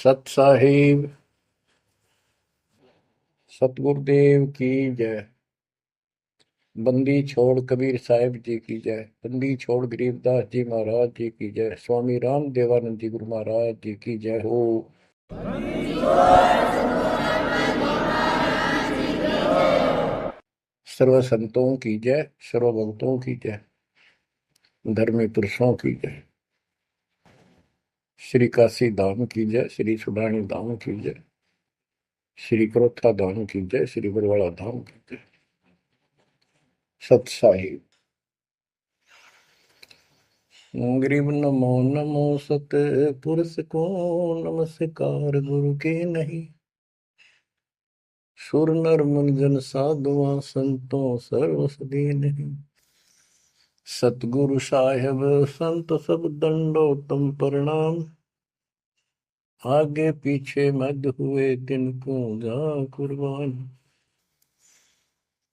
सत साहिब सतगुरुदेव की जय। बंदी छोड़ कबीर साहिब जी की जय। बंदी छोड़ गरीबदास जी महाराज जी की जय। स्वामी राम देवानंद जी गुरु महाराज जी की जय हो। सर्व संतों की जय, सर्व भक्तों की जय, धर्मी पुरुषों की जय। श्री काशी धाम की जय, श्री सुडानी धाम की जय, श्री क्रोथा धाम की जय, श्री बरवाड़ा धाम की जय। सत साहिब गरीब नमो नमो सत पुरुष को नमस्कार गुरु के नहीं। सुर नर मुनिजन साधुआ संतों सर्वसदी नहीं। सतगुरु साहेब संत सब दंडो तुम प्रणाम। आगे पीछे मध्य हुए तिनको जा कुर्बान।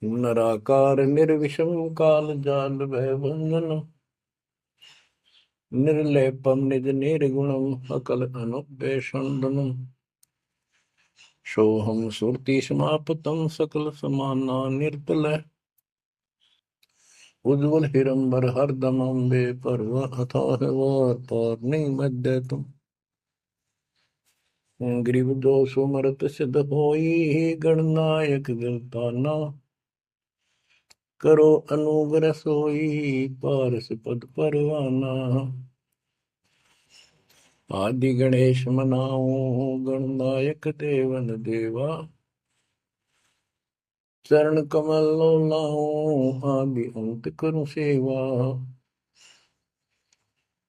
नराकार निर्विषम काल जाल भय बंधन। निर्लेपम निज निर्गुणम अकल अनुपेशंदनम। सोहम सुरति समापतम सकल समाना निर्तल। उज्ज्वल हिरंबर हरदम अम्बे पर्व अथाह वार पार नहीं मध्य तुम। ग्रीव जो सुमरत सिद्ध होई गणनायक गिरताना। करो अनुग्रह सोई पारस पद परवाना। आदि गणेश मनाओ गणनायक देवन देवा। चरण कमल लाओ आदि अंत करूं सेवा।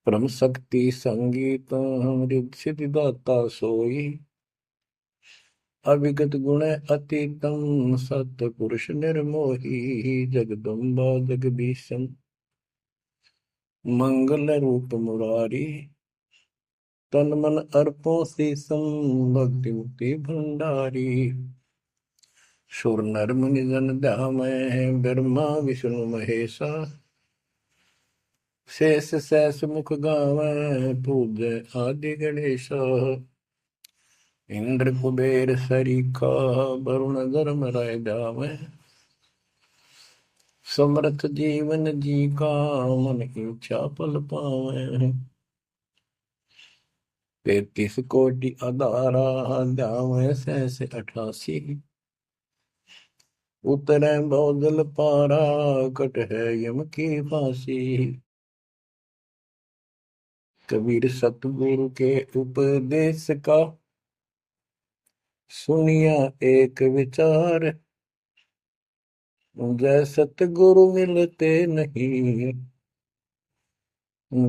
परम शक्ति संगीत अमृत सिद्धि दाता सोई। अविगत गुण अतीतम सत पुरुष निर्मोही। जगदम्बा जगदीशम मंगल रूप मुरारी। तन मन अर्पों शीसम भक्ति मुक्ति भंडारी। सुर नर मुनि जन ध्यामय ब्रह्मा विष्णु महेशा। शेष सहस मुख गावै पूज्य आदि गणेशा। इंद्र कुबेर सरीखा वरुण धर्म राय जावै। समर्थ जीवन जी का मन इच्छा फल पावै। 33 कोटि अधारा जावै सहस 88। उतरै बहुदल पारा कट है यम की फांसी। कबीर सतगुरु के उपदेश का सुनिया एक विचार। जय सतगुरु मिलते नहीं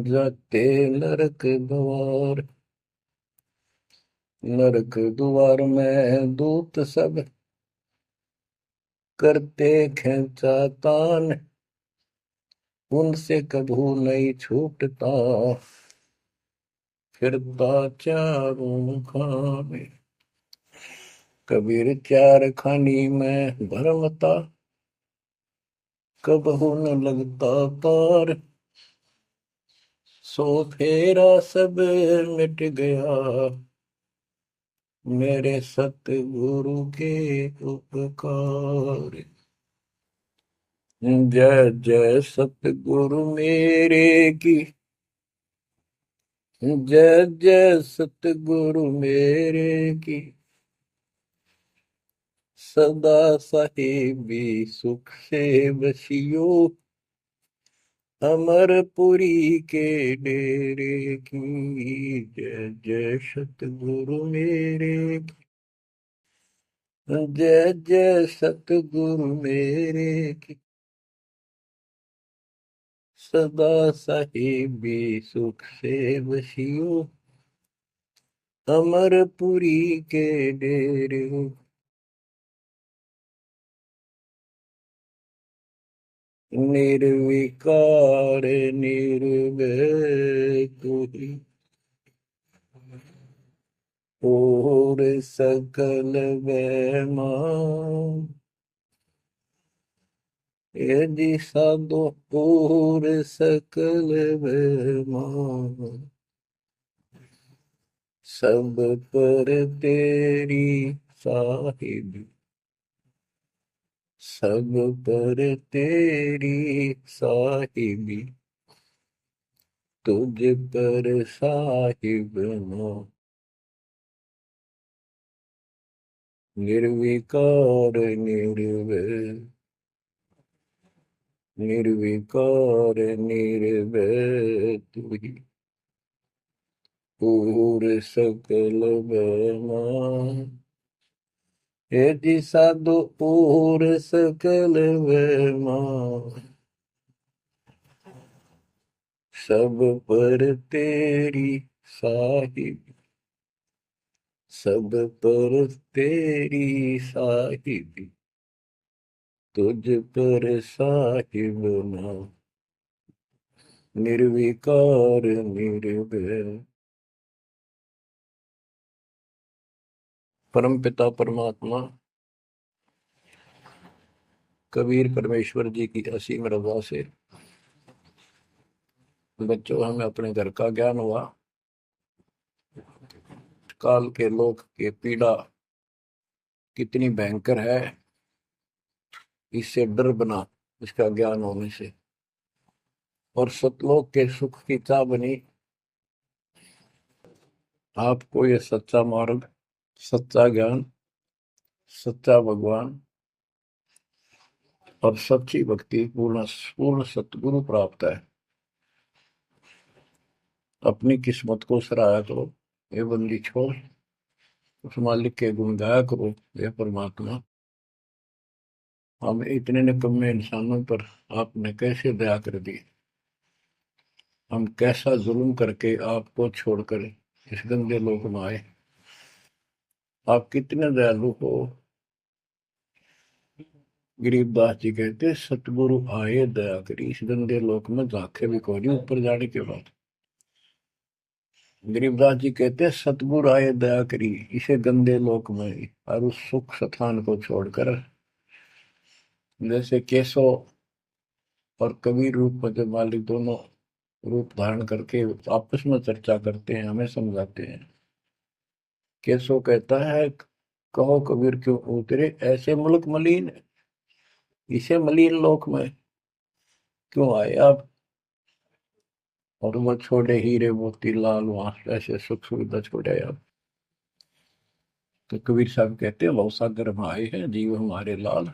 जाते नरक द्वार। नरक द्वार में दूत सब करते खेचा तान। उनसे कभू नहीं छूटता फिरता चारों खाने। कबीर चार खानी में भरमता कबहू न लगता तार। सो फेरा सब मिट गया मेरे सतगुरु के उपकार। जय जय सतगुरु मेरे की जय जय सतगुरु मेरे की। सदा साहिबी सुख से बसियो अमरपुरी के डेरे की। जय जय सतगुरु मेरे की जय जय सतगुरु मेरे की। सदा साहिबी सुख से बसियो अमरपुरी के डेरे। निर्विकार निर्भय तुही और सकल वैमा। यदि साधो और सकल वैमा। सब पर तेरी साहिबी, सब पर तेरी साहिबी, तुझ पर साहिब ना, निर्विकार निर्भय, निर्विकार निर्भय तू ही, पूर सकल बना, हे जी साधु पूर सकल बना, सब पर तेरी साहिब, सब पर तेरी साहिबी, तुझ पर साहिब ना, निर्विकार निर्भय। परम पिता परमात्मा कबीर परमेश्वर जी की असीम रजा से बच्चों हमें अपने घर का ज्ञान हुआ। काल के लोक के पीड़ा कितनी भयंकर है, इससे डर बना इसका ज्ञान होने से, और सतलोक के सुख की चाह बनी आपको ये सच्चा मार्ग, सच्चा ज्ञान, सच्चा भगवान और सच्ची भक्ति पूर्ण पूर्ण सतगुरु प्राप्त है। अपनी किस्मत को सराहा करो, ये बंदी छोड़, उस मालिक के गुण गाया करो। ये परमात्मा, हम इतने निकम्मे इंसानों पर आपने कैसे दया कर दी, हम कैसा जुल्म करके आपको छोड़कर इस गंदे लोक में आए। आप कितने दयालु हो। गरीबदास जी कहते सतगुरु आए दया करी, इस गंदे लोक में झांके भी कोई नहीं ऊपर जाने के बाद। गरीबदास जी कहते सतगुरु आए दया करी इसे गंदे लोक में, और उस सुख स्थान को छोड़कर, जैसे केशव और कबीर रूप में जब मालिक दोनों रूप धारण करके आपस में चर्चा करते हैं, हमें समझाते हैं। केशव कहता है कहो कबीर क्यों उतरे ऐसे मुल्क मलिन, इसे मलिन लोक में क्यों आए आप, और वो छोड़े हीरे मोती लाल वहां ऐसे सुख सुविधा छोड़े आप। तो कबीर साहब कहते हैं लौ सागर में आए हैं जीव हमारे लाल,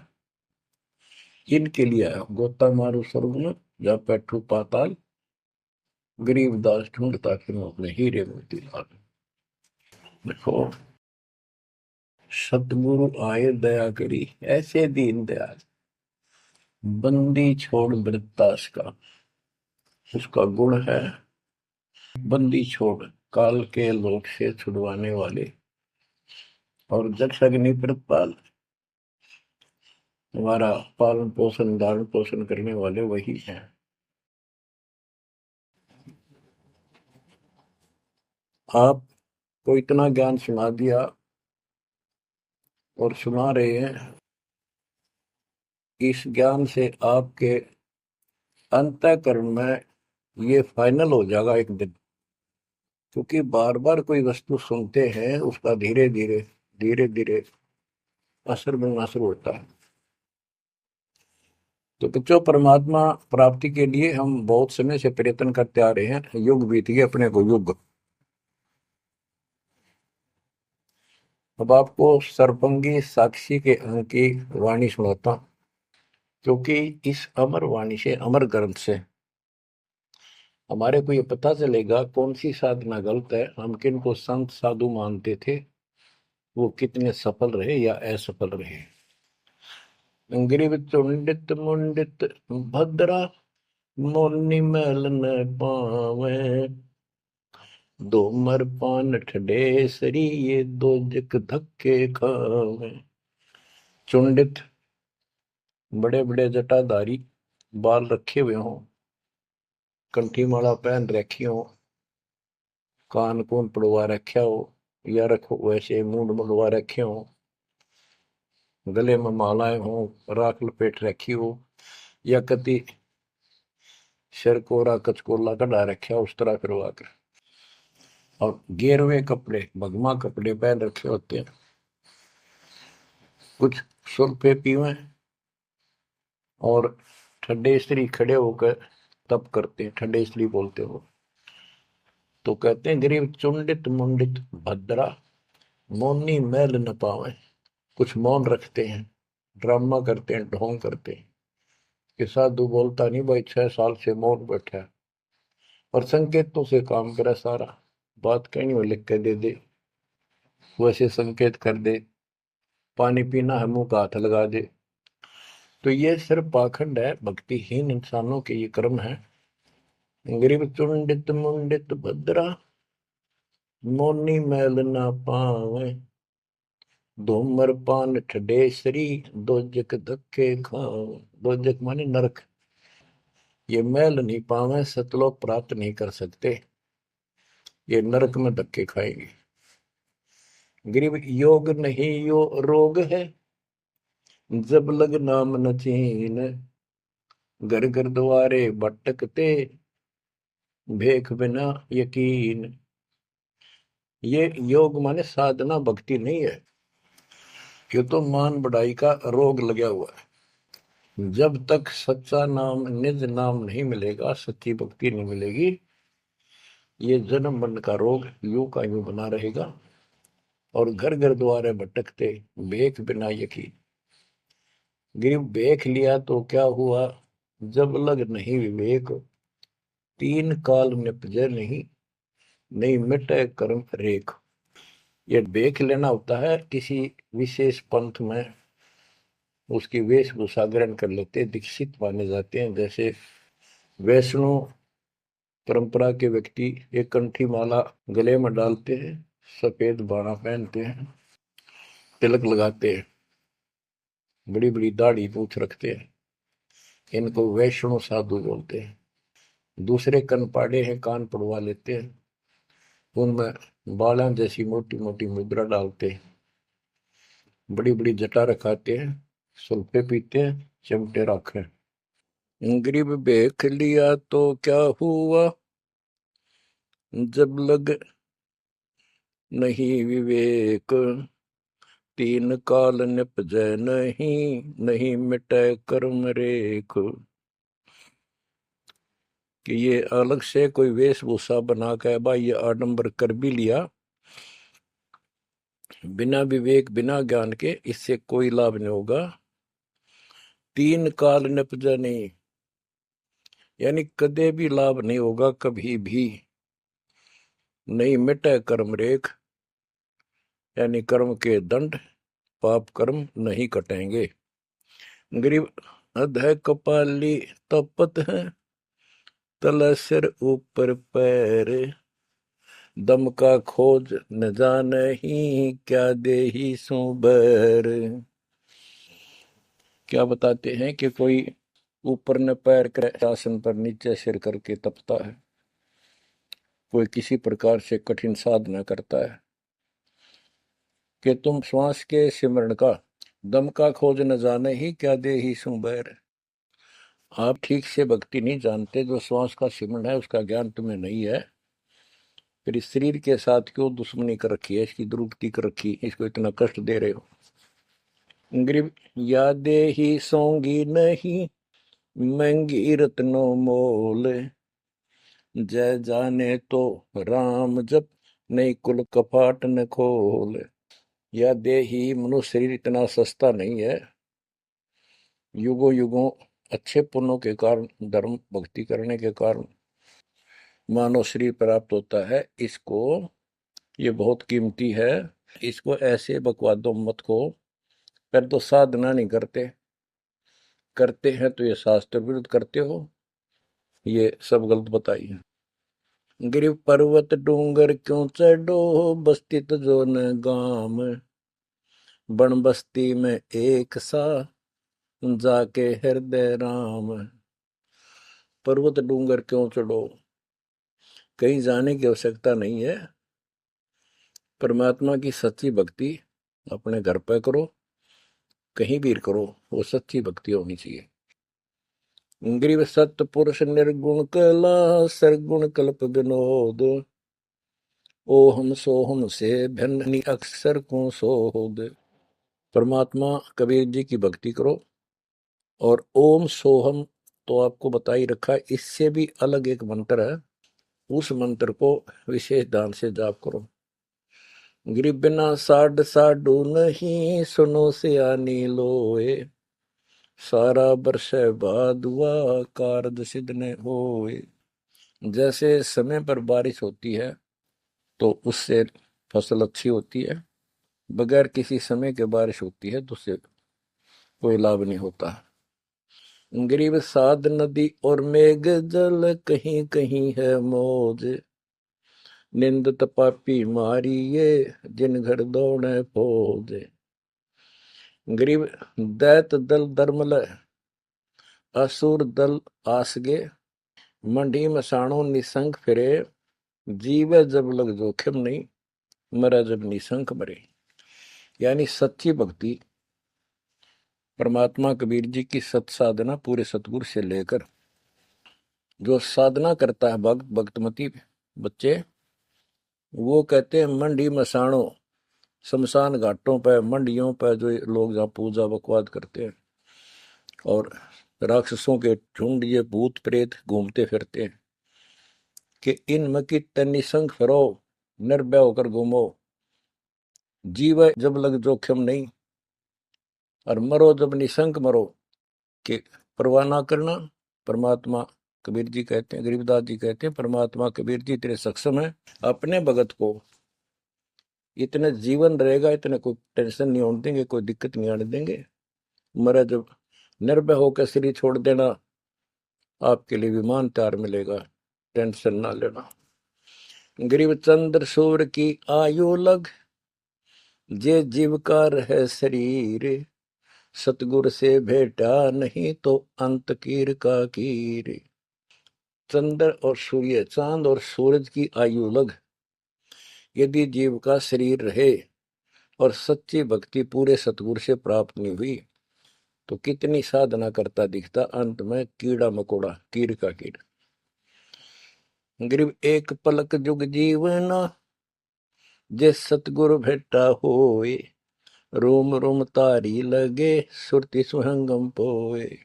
इनके लिए आया गोता मारू स्वर्ग में जा बैठू पाताल, गरीब दास ढूंढता फिर अपने हीरे मोती लाल। देखो सतगुरु आए दया करी ऐसे दीन दयाल, बंदी छोड़ वृत्तास का, उसका गुण है बंदी छोड़, काल के लोक से छुड़वाने वाले, और जक्ष अग्नि प्रतपाल, हमारा पालन पोषण धारण पोषण करने वाले वही हैं। आपको इतना ज्ञान सुना दिया और सुना रहे हैं, इस ज्ञान से आपके अंतःकरण में ये फाइनल हो जाएगा एक दिन, क्योंकि बार बार कोई वस्तु सुनते हैं उसका धीरे धीरे धीरे धीरे असर बनना शुरू होता है। तो बच्चों परमात्मा प्राप्ति के लिए हम बहुत समय से प्रयत्न करते आ रहे हैं, युग बीत गए अपने को युग। अब आपको सर्वंगी साक्षी के अंक की वाणी सुनाता हूं, क्योंकि इस अमर वाणी से अमर ग्रंथ से हमारे को ये पता चलेगा कौन सी साधना गलत है, हम किन को संत साधु मानते थे, वो कितने सफल रहे या असफल रहे। ग्रीव चुंडित मुंडित भद्रा, मोनि मैल न पावे, दो मर पान ठडे सरी ये दो जक धक्के खावे। चुंडित बड़े बड़े जटाधारी, बाल रखे हुए हों, कंठी माला पहन रखी हो, कान कून पड़वा रखा हो, या रखो वैसे मूंड मुंडवा रखे हो, गले में मालाएं हो, राख लपेट रखी हो, या कति सिर कोरा कचकोला कढ़ा रखा उस तरह करवा कर और गेरुए कपड़े भगवा कपड़े पहन रखे होते हैं, कुछ सुर्फे पीवे और ठंडे स्त्री खड़े होकर तप करते हैं, ठंडे स्त्री बोलते हो। तो कहते हैं गरीब चुंडित मुंडित भद्रा मौनी मैल न पावे। कुछ मौन रखते हैं, ड्रामा करते हैं, ढोंग करते हैं कि साधु बोलता नहीं भाई, 6 साल से मौन बैठा है, और संकेतों से काम करे सारा, बात कहनी हो लिख के दे दे, वैसे संकेत कर दे, पानी पीना है मुंह का हाथ लगा दे। तो ये सिर्फ पाखंड है, भक्तिहीन इंसानों के ये कर्म है। गरीब चुंडित मुंडित भद्रा मोनी मैल ना पावे, धूमर पान ठडेसरी दोजक धक्के खावे। दोजक माने नरक। ये मैल नहीं पावे, सतलोक प्राप्त नहीं कर सकते, ये नरक में धक्के खाएंगे। गरीब योग नहीं यो रोग है, जब लग नाम न चीन, घर घर द्वारे भटकते भेख बिना यकीन। ये योग माने साधना भक्ति नहीं है, ये तो मान बढ़ाई का रोग लगा हुआ है। जब तक सच्चा नाम निज नाम नहीं मिलेगा, सच्ची भक्ति नहीं मिलेगी, ये जन्म मरण का रोग यूं का यूं बना रहेगा। और घर घर द्वारे भटकते भेख बिना यकीन। गिर भेख लिया तो क्या हुआ, जब लग नहीं विवेक, तीन काल निपजे नहीं, नहीं मिटे कर्म रेख। ये भेख लेना होता है किसी विशेष पंथ में, उसकी वेशभूषा ग्रहण कर लेते, दीक्षित माने जाते हैं। जैसे वैष्णो परंपरा के व्यक्ति एक कंठी माला गले में डालते हैं, सफेद बाणा पहनते हैं, तिलक लगाते हैं, बड़ी बड़ी दाढ़ी मूछ रखते हैं, इनको वैष्णो साधु बोलते हैं। दूसरे कन पाड़े हैं, कान पड़वा लेते हैं, उनमें बाला जैसी मोटी मोटी मुद्रा डालते हैं, बड़ी बड़ी जटा रखाते हैं, सुल्फे पीते हैं, चिमटे रखे। गरीब देख लिया तो क्या हुआ, जब लग नहीं विवेक, तीन काल निपजै नहीं, नहीं मिटे कर्म रेख। कि ये अलग से कोई वेशभूषा बना के भाई ये आडंबर कर भी लिया, बिना विवेक बिना ज्ञान के इससे कोई लाभ नहीं होगा। तीन काल निपजा नहीं, यानी कदे भी लाभ नहीं होगा, कभी भी नहीं मिटे कर्म रेख, यानी कर्म के दंड पाप कर्म नहीं कटेंगे। गरीब अधः कपाली तपत है, तल सिर ऊपर पैर, दम का खोज न जाने ही, क्या दे ही सो बैर। क्या बताते हैं कि कोई ऊपर न पैर कर आसन पर नीचे सिर करके तपता है, कोई किसी प्रकार से कठिन साधना करता है कि तुम श्वास के सिमरण का दम का खोज न जाने ही, क्या दे ही सो बैर। आप ठीक से भक्ति नहीं जानते, जो श्वास का सिमरण है उसका ज्ञान तुम्हें नहीं है, फिर इस शरीर के साथ क्यों दुश्मनी कर रखी है, इसकी दुरुक्ति कर रखी, इसको इतना कष्ट दे रहे हो। गरीब यादे ही सोंगी नहीं, महंगी रत्नों मोल, जय जाने तो राम जप, नहीं कुल कपाट न खोल। या दे ही मनुष्य शरीर इतना सस्ता नहीं है, युगों युगों अच्छे पुण्यों के कारण, धर्म भक्ति करने के कारण मानव शरीर प्राप्त होता है। इसको ये बहुत कीमती है, इसको ऐसे बकवादों मत को। पर तो साधना नहीं करते, करते हैं तो ये शास्त्र विरुद्ध करते हो, ये सब गलत बताइए। गिर पर्वत डूंगर क्यों चढ़ो, बस्ती तो जो न गाम, बन बस्ती में एक सा, जाके हृदय राम। पर्वत डूंगर क्यों चढ़ो, कहीं जाने की आवश्यकता नहीं है। परमात्मा की सच्ची भक्ति अपने घर पे करो, कहीं भी करो, वो सच्ची भक्ति होनी चाहिए। ग्रीव सत्य पुरुष निर्गुण कला, सरगुण कल्प विनोद, ओहम सोहम से भिन्न अक्सर को सोहद। परमात्मा कबीर जी की भक्ति करो। और ओम सोहम तो आपको बता ही रखा है, इससे भी अलग एक मंत्र है, उस मंत्र को विशेष ध्यान से जाप करो। गिरि बिना साड साडू नहीं, सुनो सियानी लोए। सारा बरस बादुआ, कारज सिद्ध न होए। जैसे समय पर बारिश होती है तो उससे फसल अच्छी होती है, बगैर किसी समय के बारिश होती है तो उससे कोई लाभ नहीं होता। गरीब साध नदी और मेघ जल, कहीं कहीं है मौज। निंदत पापी मारिये, जिन घर दौड़े फौज। गरीब दैत दल दरमल, असुर दल आसगे। मंडी मसाणों निसंक फिरे, जीवे जब लग जोखिम नहीं, मरा जब निसंक मरे। यानी सच्ची भक्ति, परमात्मा कबीर जी की सत साधना पूरे सतगुरु से लेकर जो साधना करता है भक्त भक्तमती बच्चे, वो कहते हैं मंडी मसाणों, शमशान घाटों पर मंडियों पर जो लोग जहाँ पूजा बकवाद करते हैं और राक्षसों के झुंड ये भूत प्रेत घूमते फिरते हैं कि इन मकी निसंग फिरो, निर्भय होकर घूमो, जीव जब लग जोखिम नहीं, और मरो जब निसंक मरो, कि परवाह ना करना। परमात्मा कबीर जी कहते हैं, गरीबदास जी कहते हैं, परमात्मा कबीर जी तेरे सक्षम है, अपने भगत को इतने जीवन रहेगा, इतने कोई टेंशन नहीं होने देंगे, कोई दिक्कत नहीं आने देंगे। मरा जब निर्भय होकर शरीर छोड़ देना, आपके लिए विमान तैयार मिलेगा, टेंशन ना लेना। गरीब चंद्र सूर्य की आयु लग, जे जीव का रहे शरीर। सतगुर से भेटा नहीं तो अंत कीर का कीर। चंद्र और सूर्य, चांद और सूरज की आयु लग, यदि जीव का शरीर रहे और सच्ची भक्ति पूरे सतगुरु से प्राप्त नहीं हुई तो कितनी साधना करता दिखता, अंत में कीड़ा मकोड़ा, कीर का कीड़। गरीब एक पलक जुग जीवना, जे सतगुरु भेटा होए। रोम रोम तारी लगे, सुरति सुहंगम पोए।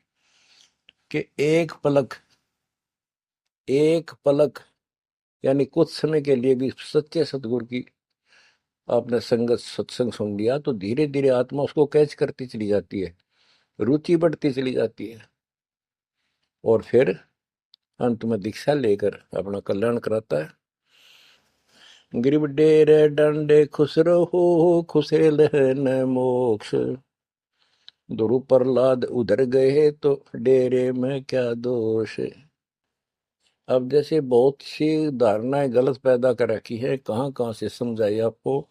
कि एक पलक यानी कुछ समय के लिए भी सच्चे सतगुरु की आपने संगत सत्संग सुन लिया तो धीरे धीरे आत्मा उसको कैच करती चली जाती है, रुचि बढ़ती चली जाती है, और फिर अंत में दीक्षा लेकर अपना कल्याण कराता है। गिरिब डेरे डंडे खुश रहो, खुशे लहन मोक्ष। ध्रुव प्रहलाद उधर गए तो डेरे में क्या दोष। अब जैसे बहुत सी धारणाएं गलत पैदा कर रखी है, कहाँ कहाँ से समझाई आपको।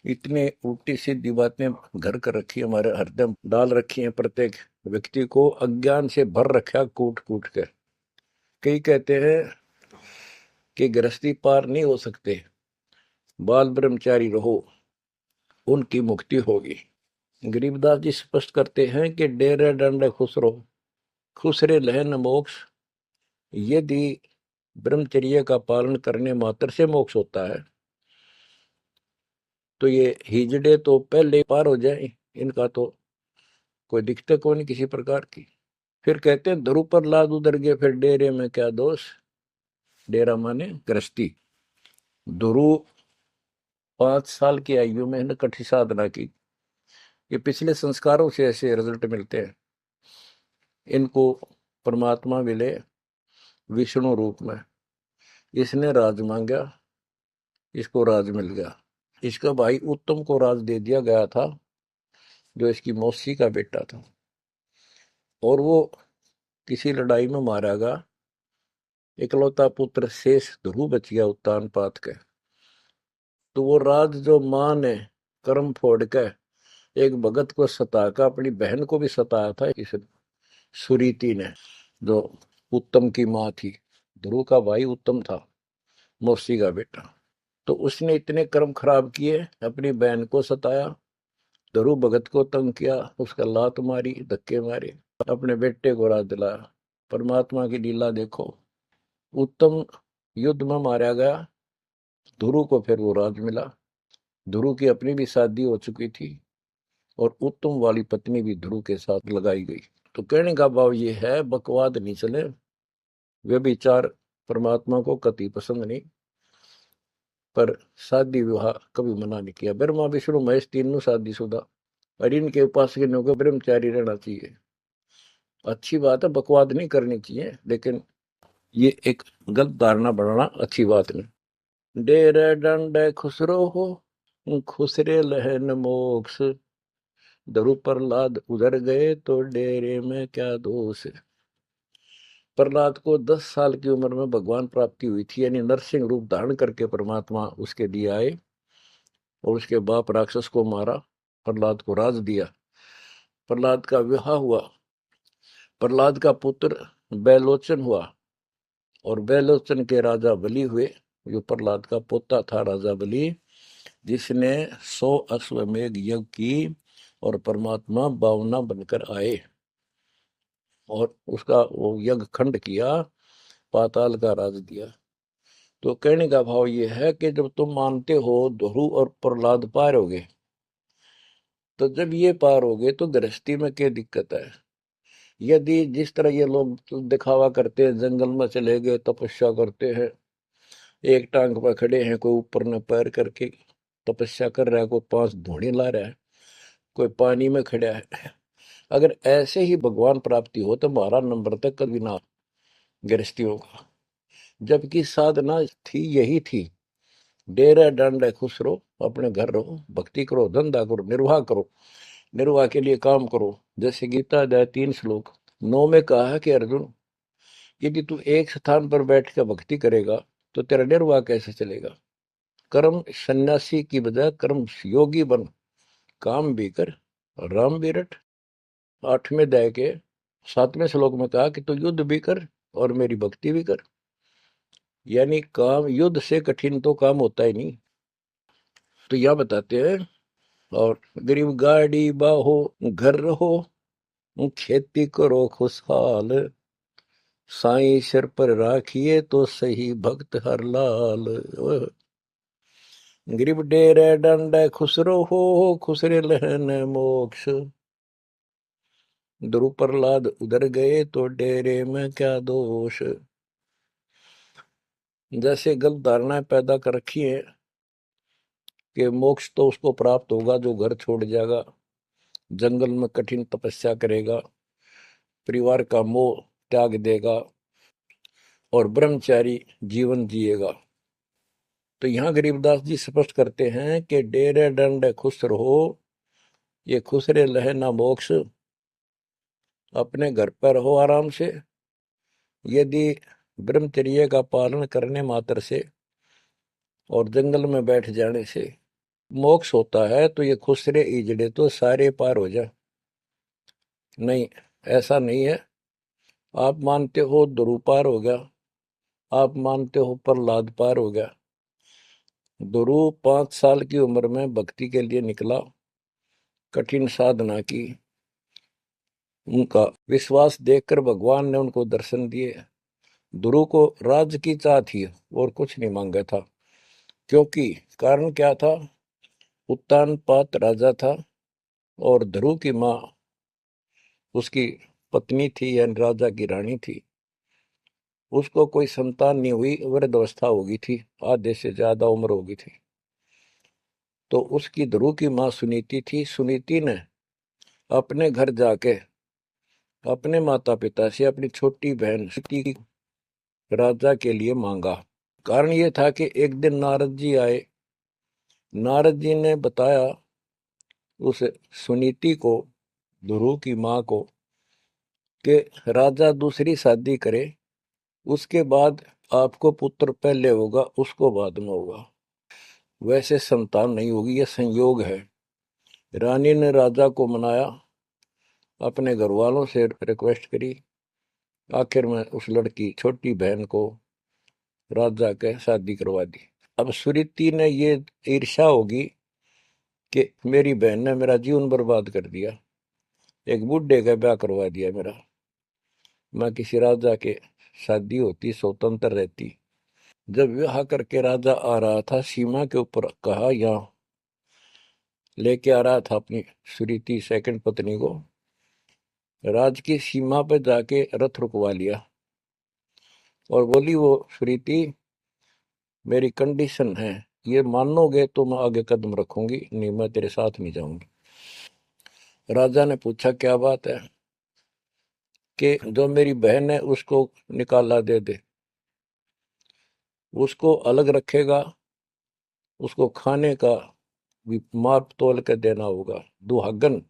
इतने उल्टी सीधी बातें घर कर रखी है, हमारे हरदम डाल रखी है, प्रत्येक व्यक्ति को अज्ञान से भर रखा कूट कूट कर। कई कहते हैं कि गृहस्थी पार नहीं हो सकते, बाल ब्रह्मचारी रहो, उनकी मुक्ति होगी। गरीबदास जी स्पष्ट करते हैं कि डेरे डंडे खुश रहो, खुश रे लहन मोक्ष। यदि ब्रह्मचर्य का पालन करने मात्र से मोक्ष होता है तो ये हिजड़े तो पहले पार हो जाए, इनका तो कोई दिक्कत को नहीं किसी प्रकार की। फिर कहते हैं ध्रुव पर लाद उधर गए, फिर डेरे में क्या दोष। डेरा माने गृहस्थी। ध्रुव 5 साल की आयु में ने कठी साधना की, ये पिछले संस्कारों से ऐसे रिजल्ट मिलते हैं। इनको परमात्मा मिले विष्णु रूप में, इसने राज मांगा, इसको राज मिल गया। इसका भाई उत्तम को राज दे दिया गया था, जो इसकी मौसी का बेटा था, और वो किसी लड़ाई में मारा गया। इकलौता पुत्र शेष ध्रुव बच गया उत्तान पात के। तो वो राज जो मां ने कर्म फोड़ के एक भगत को सताकर, अपनी बहन को भी सताया था इस सुरीति ने, जो उत्तम की मां थी। ध्रुव का भाई उत्तम था, मौसी का बेटा। तो उसने इतने कर्म खराब किए, अपनी बहन को सताया, ध्रुव भगत को तंग किया, उसका लात मारी, धक्के मारे, अपने बेटे को राज दिलाया। परमात्मा की लीला देखो। उत्तम युद्ध में मारा गया, ध्रुव को फिर वो राज मिला। ध्रुव की अपनी भी शादी हो चुकी थी और उत्तम वाली पत्नी भी ध्रुव के साथ लगाई गई। तो कहने का भाव ये है, बकवाद नहीं चले, वे विचार परमात्मा को कति पसंद नहीं। पर शादी विवाह कभी मना नहीं किया। ब्रह्मा विष्णु महेश तीनों शादीशुदा, और इनके उपासक को ब्रह्मचारी रहना चाहिए। अच्छी बात है, बकवाद नहीं करनी चाहिए, लेकिन ये एक गलत धारणा बनाना अच्छी बात नहीं। डेरे डंडे खुसरो हो, खुसरे लहन मोक्ष, ध्रुव प्रहलाद उधर गए तो डेरे में क्या दोष। प्रहलाद को 10 साल की उम्र में भगवान प्राप्ति हुई थी, यानी नरसिंह रूप धारण करके परमात्मा उसके लिए आए और उसके बाप राक्षस को मारा, प्रहलाद को राज दिया। प्रहलाद का विवाह हुआ, प्रहलाद का पुत्र बैलोचन हुआ और बैलोचन के राजा बलि हुए। जो प्रहलाद का पोता था राजा बलि, जिसने 100 अश्वमेघ यज्ञ की और परमात्मा बावना बनकर आए और उसका वो यज्ञ खंड किया, पाताल का राज दिया। तो कहने का भाव ये है कि जब तुम मानते हो ध्रुव और प्रहलाद पार हो गए, तो जब ये पार हो गए तो गृहस्थी में क्या दिक्कत है। यदि जिस तरह ये लोग दिखावा करते हैं, जंगल में चले गए तपस्या करते हैं, एक टांग पर खड़े हैं, कोई ऊपर न पैर करके तपस्या कर रहा है, कोई 5 धूणी ला रहा है, कोई पानी में खड़ा है, अगर ऐसे ही भगवान प्राप्ति हो तो 12 नंबर तक कभी ना गृहस्थियों का। जबकि साधना थी यही थी, डेरा डंड है, खुश रहो, अपने घर रहो, भक्ति करो, धंधा करो, निर्वाह करो, निर्वाह के लिए काम करो। जैसे गीता अध्याय 3 श्लोक 9 में कहा है कि अर्जुन, यदि तू एक स्थान पर बैठ कर भक्ति करेगा तो तेरा निर्वाह कैसे चलेगा। कर्म सन्यासी की बजाय कर्म योगी बन, काम भी कर, राम भी रट। 8वें अध्याय के 7वें श्लोक में कहा कि तू युद्ध भी कर और मेरी भक्ति भी कर। यानी काम, युद्ध से कठिन तो काम होता ही नहीं। तो यह बताते हैं, और गरीब गाड़ी बाहो, घर रहो, खेती करो खुशहाल, साईं सिर पर राखिए तो सही भक्त हर लाल। गरीब डेरे डंडे खुसरो हो, खुसरे लहन मोक्ष, ध्रुव प्रहलाद उधर गए तो डेरे में क्या दोष। जैसे गलत धारणाएं पैदा कर रखी है कि मोक्ष तो उसको प्राप्त होगा जो घर छोड़ जाएगा, जंगल में कठिन तपस्या करेगा, परिवार का मोह त्याग देगा और ब्रह्मचारी जीवन जिएगा। तो यहाँ गरीबदास जी स्पष्ट करते हैं कि डेरे डंड खुश रहो, ये खुसरे लहे ना मोक्ष, अपने घर पर रहो आराम से। यदि ब्रह्मचर्य का पालन करने मात्र से और जंगल में बैठ जाने से मोक्ष होता है, तो ये खुसरे इजड़े तो सारे पार हो जाए। नहीं, ऐसा नहीं है। आप मानते हो ध्रुव पार हो गया, आप मानते हो प्रहलाद पार हो गया। ध्रुव 5 साल की उम्र में भक्ति के लिए निकला, कठिन साधना की, उनका विश्वास देखकर भगवान ने उनको दर्शन दिए। ध्रुव को राज की चाह थी और कुछ नहीं मांगा था, क्योंकि कारण क्या था, उत्तानपाद राजा था और ध्रुव की माँ उसकी पत्नी थी, यानी राजा की रानी थी। उसको कोई संतान नहीं हुई, वृद्धावस्था हो गई थी, आधे से ज्यादा उम्र हो गई थी। तो उसकी ध्रुव की माँ सुनीति थी। सुनीति ने अपने घर जाके अपने माता पिता से अपनी छोटी बहन सती राजा के लिए मांगा। कारण ये था कि एक दिन नारद जी आए, नारद जी ने बताया उस सुनीति को, ध्रुव की माँ को, कि राजा दूसरी शादी करे, उसके बाद आपको पुत्र पहले होगा, उसको बाद में होगा, वैसे संतान नहीं होगी, यह संयोग है। रानी ने राजा को मनाया, अपने घर वालों से रिक्वेस्ट करी, आखिर में उस लड़की छोटी बहन को राजा के शादी करवा दी। अब सुरीति ने ये ईर्ष्या होगी कि मेरी बहन ने मेरा जीवन बर्बाद कर दिया, एक बूढ़े का ब्याह करवा दिया मेरा, मैं किसी राजा के शादी होती, स्वतंत्र रहती। जब विवाह करके राजा आ रहा था सीमा के ऊपर, कहा यहाँ लेके आ रहा था अपनी सुरीति सेकंड पत्नी को, राज की सीमा पे जाके रथ रुकवा लिया और बोली वो सुरीति मेरी कंडीशन है, ये मानोगे तो मैं आगे कदम रखूंगी, नहीं मैं तेरे साथ नहीं जाऊंगी। राजा ने पूछा क्या बात है, कि जो मेरी बहन है उसको निकाला दे दे, उसको अलग रखेगा, उसको खाने का भी माप तोल के देना होगा, दुहागन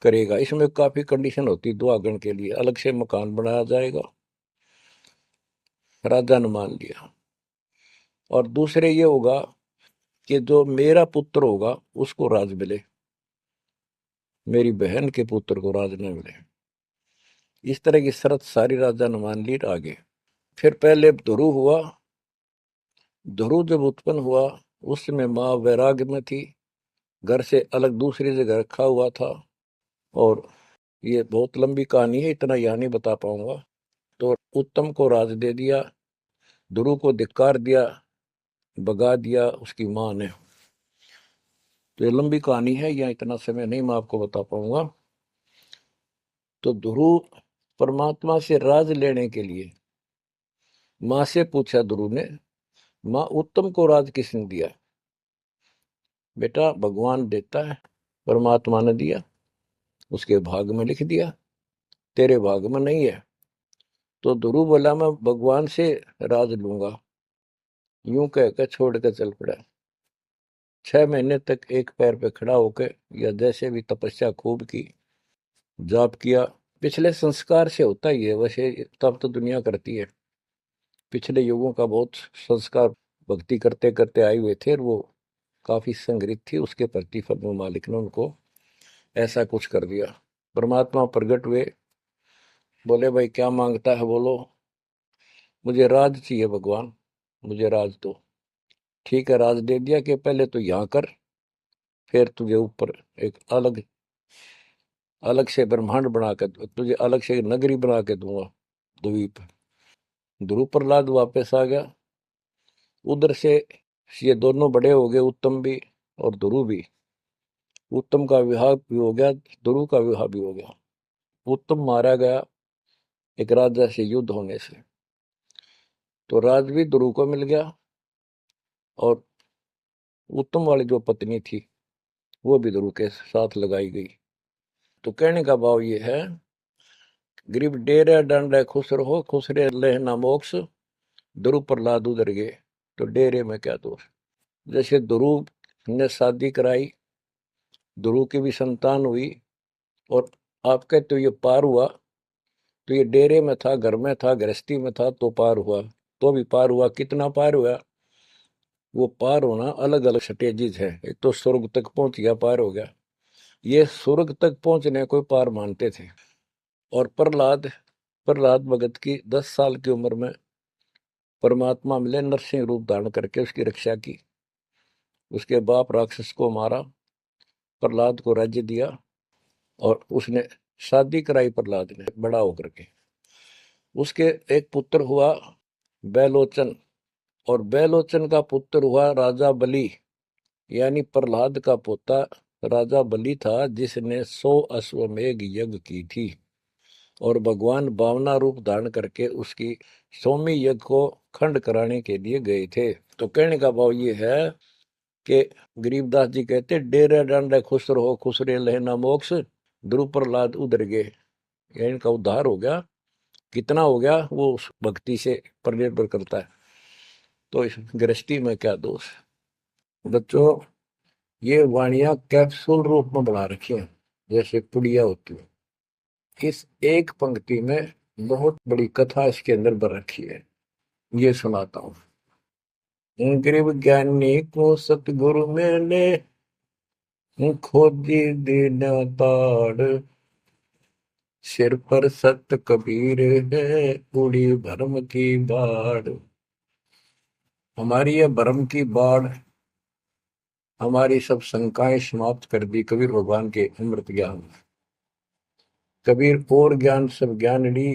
करेगा। इसमें काफी कंडीशन होती है, दुहागन के लिए अलग से मकान बनाया जाएगा। राजा ने मान लिया। और दूसरे ये होगा कि जो मेरा पुत्र होगा उसको राज मिले, मेरी बहन के पुत्र को राज न मिले। इस तरह की शर्त सारी राजा ने मान ली। आगे फिर पहले ध्रुव हुआ। ध्रुव जब उत्पन्न हुआ उस समय माँ वैराग्य में थी, घर से अलग दूसरी जगह रखा हुआ था। और ये बहुत लंबी कहानी है, इतना यहाँ नहीं बता पाऊंगा। तो उत्तम को राज दे दिया, ध्रुव को धिक्कार दिया, भगा दिया उसकी माँ ने। तो ये लंबी कहानी है, यहाँ इतना समय नहीं मैं आपको बता पाऊंगा। तो ध्रुव परमात्मा से राज लेने के लिए माँ से पूछा ध्रुव ने, माँ उत्तम को राज किसने दिया? बेटा भगवान देता है, परमात्मा ने दिया, उसके भाग में लिख दिया, तेरे भाग में नहीं है। तो ध्रुव बोला मैं भगवान से राज लूंगा। यूं कहकर छोड़ कर चल पड़ा। 6 महीने तक एक पैर पे खड़ा होकर, या जैसे भी तपस्या खूब की, जाप किया। पिछले संस्कार से होता ही है वैसे, तब तो दुनिया करती है। पिछले युगों का बहुत संस्कार भक्ति करते करते आए हुए थे, और वो काफी संग्रहित थी, उसके प्रतिफल में मालिक ने उनको ऐसा कुछ कर दिया। परमात्मा प्रकट हुए, बोले भाई क्या मांगता है बोलो। मुझे राज चाहिए भगवान, मुझे राज दो। ठीक है, राज दे दिया कि पहले तो यहाँ कर, फिर तुझे ऊपर एक अलग अलग से ब्रह्मांड बना के, तुझे अलग से नगरी बना के दूंगा, द्वीप। ध्रुव प्रहलाद वापस आ गया उधर से। ये दोनों बड़े हो गए, उत्तम भी और ध्रुव भी। उत्तम का विवाह भी हो गया, ध्रुव का विवाह भी हो गया। उत्तम मारा गया एक राजा से युद्ध होने से, तो राज भी ध्रुव को मिल गया, और उत्तम वाली जो पत्नी थी वो भी ध्रुव के साथ लगाई गई। तो कहने का भाव ये है, गरीब डेरे डंडे खुश रहो, खुश रे लेना मोक्ष, ध्रुव प्रहलाद उधर गए, तो डेरे में क्या दोष। जैसे ध्रुव ने शादी कराई, ध्रुव की भी संतान हुई, और आपके तो ये पार हुआ, तो ये डेरे में था, घर में था, गृहस्थी में था, तो पार हुआ। तो भी पार हुआ, कितना पार हुआ? वो पार होना अलग अलग स्टेजेज है। एक तो स्वर्ग तक पहुंच गया, पार हो गया। ये स्वर्ग तक पहुंचने को पार मानते थे। और प्रहलाद प्रहलाद भगत की 10 साल की उम्र में परमात्मा मिले, नरसिंह रूप धारण करके उसकी रक्षा की। उसके बाप राक्षस को मारा, प्रहलाद को राज्य दिया, और उसने शादी कराई प्रहलाद ने बड़ा होकर के। उसके एक पुत्र हुआ बैलोचन, और बैलोचन का पुत्र हुआ राजा बलि, यानी प्रहलाद का पोता राजा बलि था, जिसने 100 अश्वमेघ यज्ञ की थी। और भगवान बावना रूप धारण करके उसकी 100वीं यज्ञ को खंड कराने के लिए गए थे। तो कहने का भाव ये है कि गरीबदास जी कहते डेरे डांडे खुश रहो, खुश रे लेना मोक्ष, ध्रुव प्रहलाद उधर गए। इनका उद्धार हो गया। कितना हो गया वो उस भक्ति से पर निर्भर करता है। तो इस गृहस्थी में क्या दोष। बच्चों ये वाणियां कैप्सूल रूप में बना रखी है, जैसे पुड़िया होती है। इस एक पंक्ति में बहुत बड़ी कथा इसके अंदर भर रखी है। ये सुनाता हूँ। गरीब ज्ञानी को सतगुरु मिले, खोजी दीन ताड़, सिर पर सत कबीर है, उड़ी भरम की बाढ़। हमारी ये भरम की बाढ़ हमारी सब शंकाएं समाप्त कर दी कबीर भगवान के अमृत ज्ञान। कबीर और ज्ञान सब ज्ञान ली,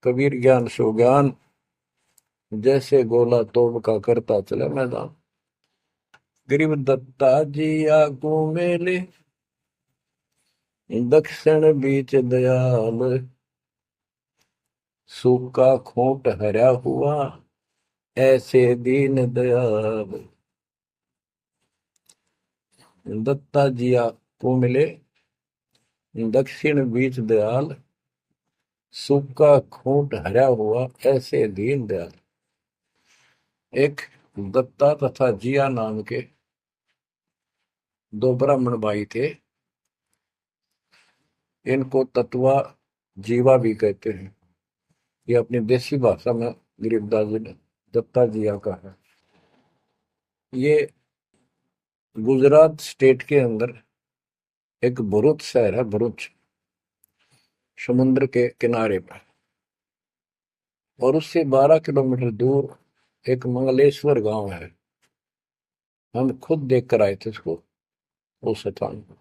कबीर ज्ञान सो ज्ञान, जैसे गोला तोड़ का करता चले मैदान। गरीब दत्ता जी आगू मेले, दक्षिण बीच दयाल, सूखा खूंट हरा हुआ, ऐसे दीन दयाल। दत्ता जी आगू मिले, दक्षिण बीच दयाल, सूखा खूंट हरा हुआ, ऐसे दीन दयाल। एक दत्ता तथा जिया नाम के दो ब्राह्मण भाई थे। इनको तत्वा जीवा भी कहते हैं। ये अपनी देसी भाषा में गरीबदास जी ने दत्ता जिया का है। ये गुजरात स्टेट के अंदर एक भरूच शहर है, भरूच, समुद्र के किनारे पर। और उससे 12 किलोमीटर दूर एक मंगलेश्वर गांव है। हम खुद देख कर आए थे उसको, उस स्थान को।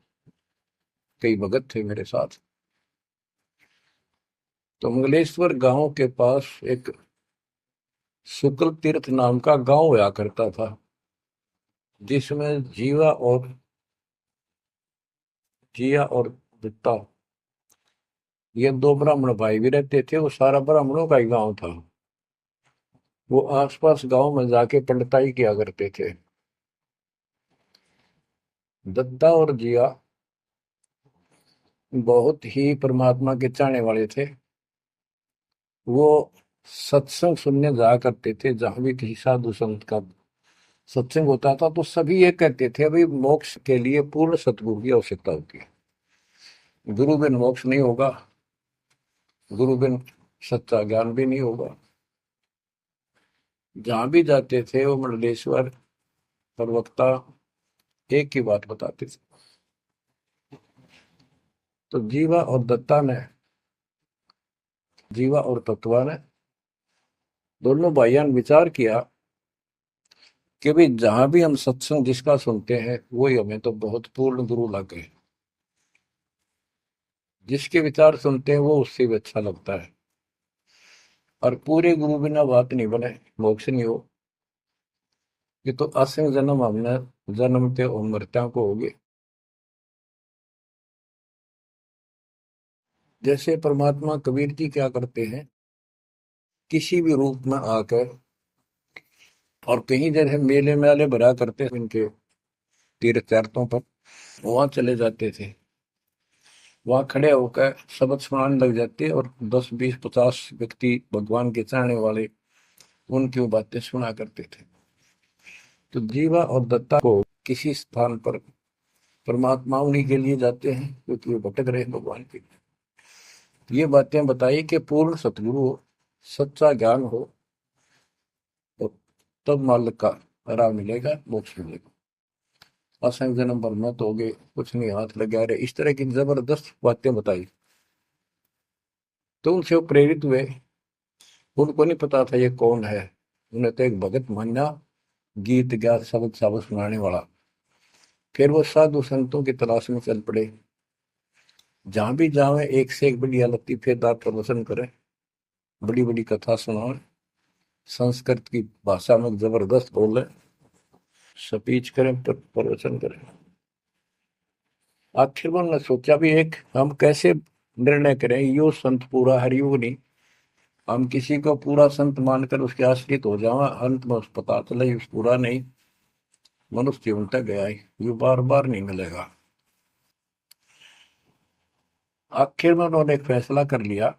कई भगत थे मेरे साथ। तो मंगलेश्वर गांव के पास एक शुक्ल तीर्थ नाम का गांव हुआ करता था, जिसमें जिया और दत्ता, ये दो ब्राह्मण भाई भी रहते थे। वो सारा ब्राह्मणों का ही गांव था। वो आसपास गांव में जाके पंडिताई किया करते थे। दत्ता और जिया बहुत ही परमात्मा के चाहने वाले थे। वो सत्संग सुनने जाया करते थे। जहां भी किसी साधु संत का सत्संग होता था तो सभी ये कहते थे अभी मोक्ष के लिए पूर्ण सतगुरु की आवश्यकता होती है। गुरु बिन मोक्ष नहीं होगा, गुरु बिन सच्चा ज्ञान भी नहीं होगा। जहां भी जाते थे वो मंडलेश्वर प्रवक्ता एक ही बात बताते थे। तो जीवा और तत्वा ने दोनों भाइयों ने विचार किया कि भाई जहां भी हम सत्संग जिसका सुनते हैं वही हमें तो बहुत पूर्ण गुरु लगे। जिसके विचार सुनते हैं वो उससे भी अच्छा लगता है। और पूरे गुरु बिना बात नहीं बने, मोक्ष नहीं हो। ये तो असंग जन्म हमने जन्मते और मरत्या को होगे। जैसे परमात्मा कबीर जी क्या करते हैं, किसी भी रूप में आकर, और कहीं जैसे मेले मेले भरा करते हैं इनके तीर्थ तीर्थों पर, वहां चले जाते थे। वहां खड़े होकर शब्द सुनाने लग जाते और 10 20 50 व्यक्ति भगवान के चाहने वाले उनकी वो बातें सुना करते थे। तो जीवा और दत्ता को किसी स्थान पर परमात्मा उन्हीं के लिए जाते हैं क्योंकि वो भटक रहे हैं भगवान की। ये बातें बताई कि पूर्ण सतगुरु हो, सच्चा ज्ञान हो, तो तब मालिक का राह मिलेगा, मोक्ष मिलेगा। असंग जन्म पर मत होगे, कुछ नहीं हाथ लगा रहे, इस तरह की जबरदस्त बातें बताई। तो उनसे वो प्रेरित हुए। उनको नहीं पता था ये कौन है। उन्हें तो एक भगत मान्या, गीत गा शब्द शब्द सुनाने वाला। फिर वो साधु संतों की तलाश में चल पड़े। जहां भी जावे एक से एक बढ़िया लतीफेदार प्रवचन करें, बड़ी बड़ी कथा सुनाए, संस्कृत की भाषा में जबरदस्त बोले, स्पीच करें, प्रवचन करें। आखिर में उन्होंने सोचा भी एक हम कैसे निर्णय करें, यो संत पूरा हरियो नहीं। हम किसी को पूरा संत मानकर उसके आश्रित हो जावा, अंत में उस पता चले उस पूरा नहीं, मनुष्य जीवन तक गया ही, ये बार बार नहीं मिलेगा। आखिर में उन्होंने एक फैसला कर लिया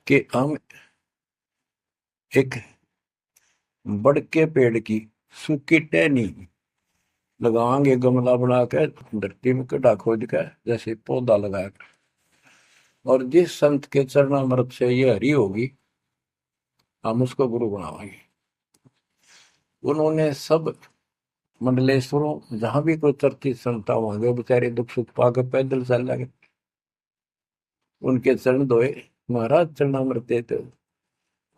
कि हम एक बड़ के पेड़ की सूखी टहनी लगाएंगे, गमला बना के धरती में गड्ढा खोद के जैसे पौधा लगाया। और जिस संत के चरणामृत से ये हरी होगी, हम उसको गुरु बनावाएंगे। उन्होंने सब मंडलेश्वरों जहां भी कोई चर्चित संत होंगे, बेचारे दुख सुख पाकर पैदल चल लगे, उनके चरण धोए। महाराज चरणामृत देते हो,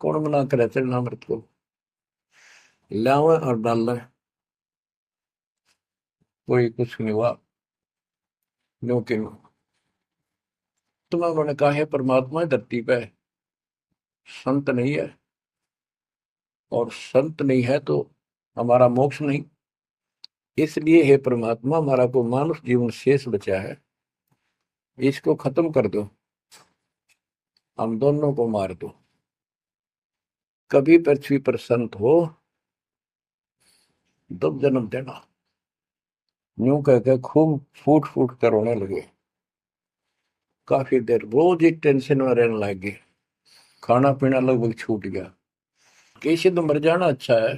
कौन मना करे चरणामृत को, लावे और डाल। कोई कुछ नहीं हुआ, क्योंकि तुम्हें उन्होंने कहा है परमात्मा धरती पे है, संत नहीं है, और संत नहीं है तो हमारा मोक्ष नहीं। इसलिए हे परमात्मा, हमारा को मानुष जीवन शेष बचा है, इसको खत्म कर दो, हम दोनों को मार दो। कभी पृथ्वी पर संत हो तब जन्म देना। यूं कहकर खूब फूट फूट कर रोने लगे। काफी देर रोज ही टेंशन में रहने लगे, खाना पीना लगभग छूट गया। कैसे तो मर जाना अच्छा है,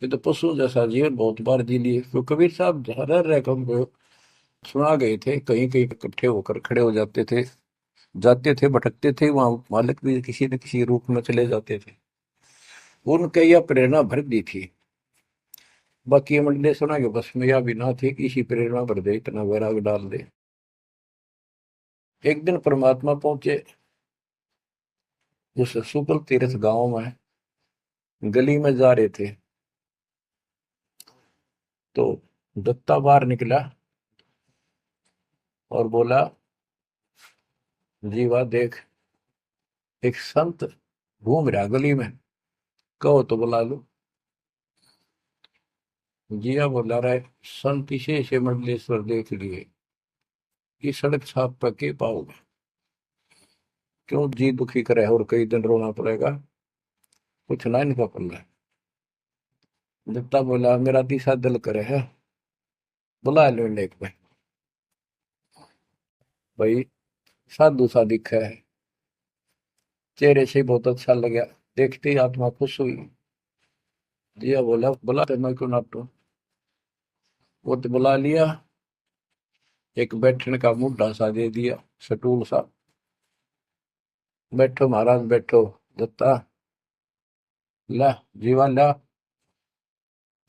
ये तो पशु जैसा जीवन बहुत बार जी लिए। तो कबीर साहब रह रह के हमको सुना गए थे, कहीं कहीं इकट्ठे होकर खड़े हो जाते थे, भटकते थे, वहां मालिक भी किसी न किसी रूप में चले जाते थे। उनके यह प्रेरणा भर दी थी। बाकी मंडले सुना कि बस में यह भी ना थी कि इसी प्रेरणा भर दे, इतना वैराग डाल दे। एक दिन परमात्मा पहुंचे उस सुकल तीर्थ गांव में, गली में जा रहे थे तो दत्ता बाहर निकला और बोला, जीवा देख, एक संत घूम रहा गली में, कहो तो बुला लो। जिया बोला रहा है, संत इसे से मंडलेश्वर देख लिए, कि सड़क छाप पर के पाओगे, क्यों जी दुखी करे और कई दिन रोना पड़ेगा, कुछ ना इनका पल्ला। दत्ता बोला, मेरा तीसरा दिल करे है, बुला लो एक पे। भाई साधु सा दिखा है, चेहरे से बहुत अच्छा लगा, देखते ही आत्मा खुश हुई। जिया बोला, बुला तो मैं क्यों नाटू। वो तो बुला लिया, एक बैठने का मुड्ढा सा दे दिया, सटूल सा। बैठो महाराज बैठो। दत्ता, ला जीवा ला,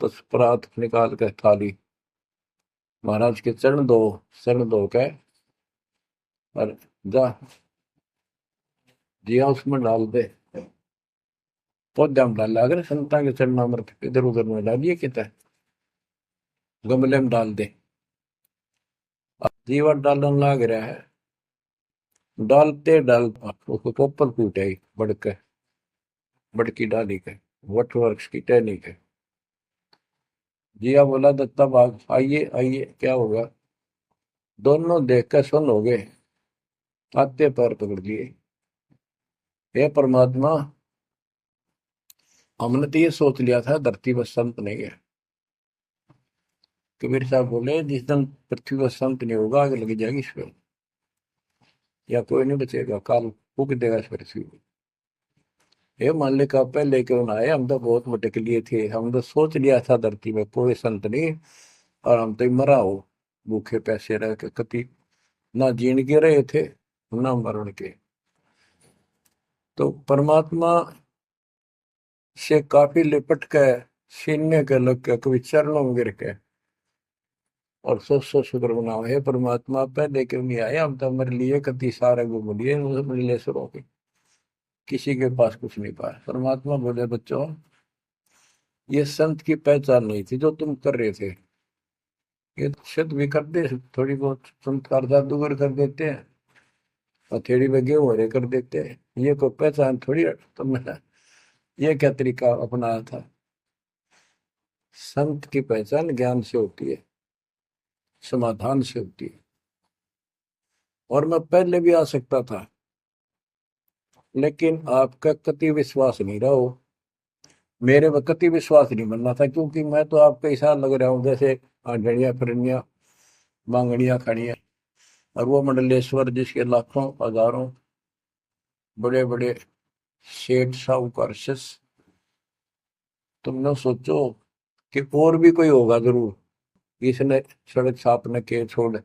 परात निकाल के थाली महाराज के चरण दो के, और जा जिया उसमें डाल दे। पौधा में डाल, अगर संता के चरण अमृत इधर उधर में डालिए, कितना गमले में डाल दे। अब जीवा डालन लाग रहा है, डालते उसको पोपल फूट आई बड़के, बड़की डाली के, वट वृक्ष की टहनी के। जिया बोला, दत्ता बाग आइए आइए, क्या होगा। दोनों देख कर सुन हो गए, आते पैर पकड़ लिए। हे परमात्मा, हमने तो ये सोच लिया था धरती पर संत नहीं है। कबीर साहब बोले, जिस दिन पृथ्वी पर संत नहीं होगा, आग लग जाएगी इस पर, या कोई नहीं बचेगा, काल फूक देगा इस पृथ्वी को। ये मान ले का पहले क्यों ना आए, हम तो बहुत भटक लिए थे, हम तो सोच लिया था धरती में कोई संत नहीं, और हम तो मरा हो, भूखे पैसे रह के कभी ना जीण के रहे थे ना मरण के। तो परमात्मा से काफी लिपट के, सीने के लग के, कभी चरणों में गिर के, और सौ शुक्र मनाओ, हे परमात्मा पहले क्यों नहीं आए, हम तो हमारे लिए कति सारे घूम लिए नीलेश्वरों के, किसी के पास कुछ नहीं पाया। परमात्मा बोले, बच्चों ये संत की पहचान नहीं थी जो तुम कर रहे थे, ये सिद्ध भी कर दे थोड़ी बहुत, संस्कार जादूगर कर देते हैं, हथेड़ी में गेहूं हरे कर देते हैं, ये कोई पहचान थोड़ी तुमने ये क्या तरीका अपनाया था। संत की पहचान ज्ञान से होती है, समाधान से होती है। और मैं पहले भी आ सकता था, लेकिन आपका कति विश्वास नहीं रहा हो, मेरे में कति विश्वास नहीं बनना था, क्योंकि मैं तो आपका ऐसा लग रहा हूँ जैसे आंधड़िया फिरनिया मांगड़िया खड़िया, और वो मंडलेश्वर जिसके लाखों हजारों बड़े बड़े सेठ साहूकार शिष्य। तुमने सोचो कि और भी कोई होगा जरूर, इसने सड़क छापने के छोड़